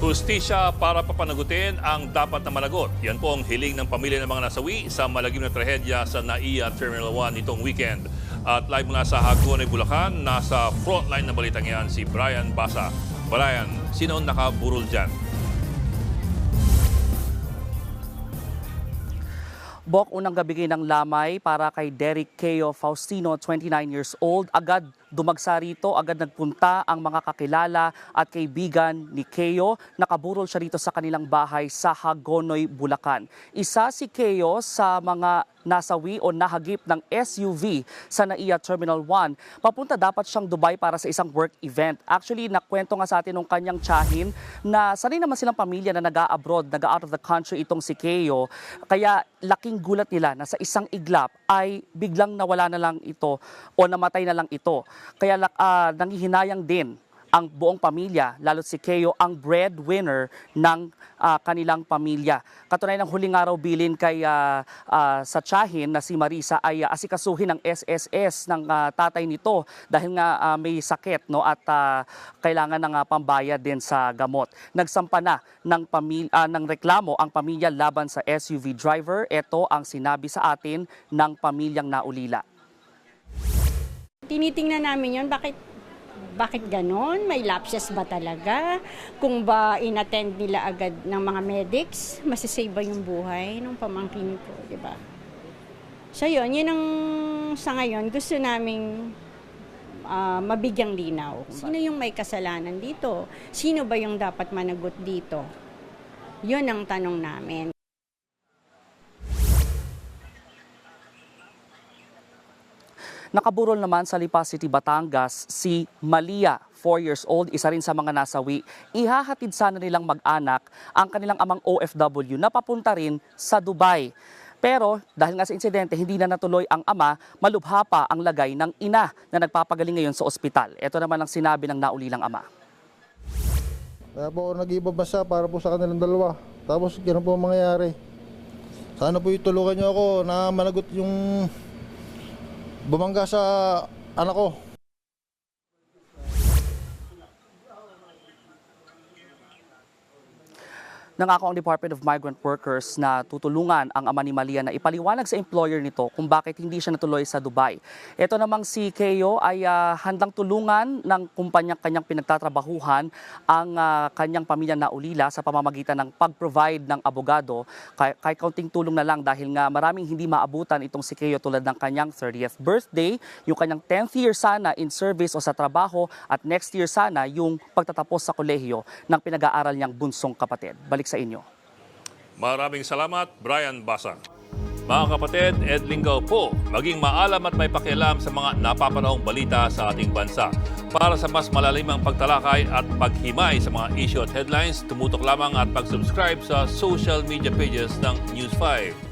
Hustisya para papanagutin ang dapat na managot. Yan po ang hiling ng pamilya ng mga nasawi sa malagim na trahedya sa NAIA Terminal 1 nitong weekend. At live mula sa Hagonoy, Bulacan, nasa frontline ng balitang yan si Brian Basa. Brian, sino ang nakaburol dyan? Bok, unang gabi ng lamay para kay Derek Keo Faustino, 29 years old. Agad dumagsa rito, agad nagpunta ang mga kakilala at kaibigan ni Keo. Nakaburol siya rito sa kanilang bahay sa Hagonoy, Bulacan. Isa si Keo sa mga nasawi o nahagip ng SUV sa NAIA Terminal 1. Papunta dapat siyang Dubai para sa isang work event. Actually, nakwento nga sa atin ng kanyang tiyahin na sanay naman silang pamilya na nag-a-abroad, nag-out of the country itong si Keo. Kaya laking gulat nila na sa isang iglap ay biglang nawala na lang ito o namatay na lang ito. Kaya nangihinayang din ang buong pamilya, lalo si Keo ang breadwinner ng kanilang pamilya. Katunayan ng huling araw bilin kay sa tiyahin na si Marisa ay asikasuhin ng SSS ng tatay nito dahil nga may sakit, no, at kailangan ng pambayad din sa gamot. Nagsampa na ng reklamo ang pamilya laban sa SUV driver. Ito ang sinabi sa atin ng pamilyang naulila. Tinitingnan namin yun, bakit ganon? May lapses ba talaga? Kung ba inattend nila agad ng mga medics, masasave ba yung buhay ng pamangkin ko, di ba? So yun ang sa ngayon gusto naming mabigyang linaw. Sino yung may kasalanan dito? Sino ba yung dapat managot dito? Yun ang tanong namin. Nakaburol naman sa Lipa City, Batangas, si Malia, 4 years old, isa rin sa mga nasawi. Ihahatid sana nilang mag-anak ang kanilang amang OFW na papunta rin sa Dubai. Pero dahil nga sa insidente, hindi na natuloy ang ama, malubha pa ang lagay ng ina na nagpapagaling ngayon sa ospital. Ito naman ang sinabi ng naulilang ama. Kaya po ako nag-ibabasa para po sa kanilang dalawa. Tapos gano'n po ang mangyayari. Sana po itulungan niyo ako na managot yung bumangga sa anak ko. Nangako ang Department of Migrant Workers na tutulungan ang ama ni Malia na ipaliwanag sa employer nito kung bakit hindi siya natuloy sa Dubai. Ito namang si Keo ay handang tulungan ng kumpanya-kanyang pinagtatrabahuhan ang kanyang pamilya na ulila sa pamamagitan ng pag-provide ng abogado. Kahit kaunting tulong na lang dahil nga maraming hindi maabutan itong si Keo tulad ng kanyang 30th birthday, yung kanyang 10th year sana in service o sa trabaho at next year sana yung pagtatapos sa kolehiyo ng pinag-aaral niyang bunsong kapatid. Balik sa inyo. Maraming salamat, Brian Basa. Mga kapatid, Ed Lingaw po, maging maalam at may pakialam sa mga napapanahong balita sa ating bansa. Para sa mas malalimang pagtalakay at paghimay sa mga issue at headlines, tumutok lamang at pag-subscribe sa social media pages ng News 5.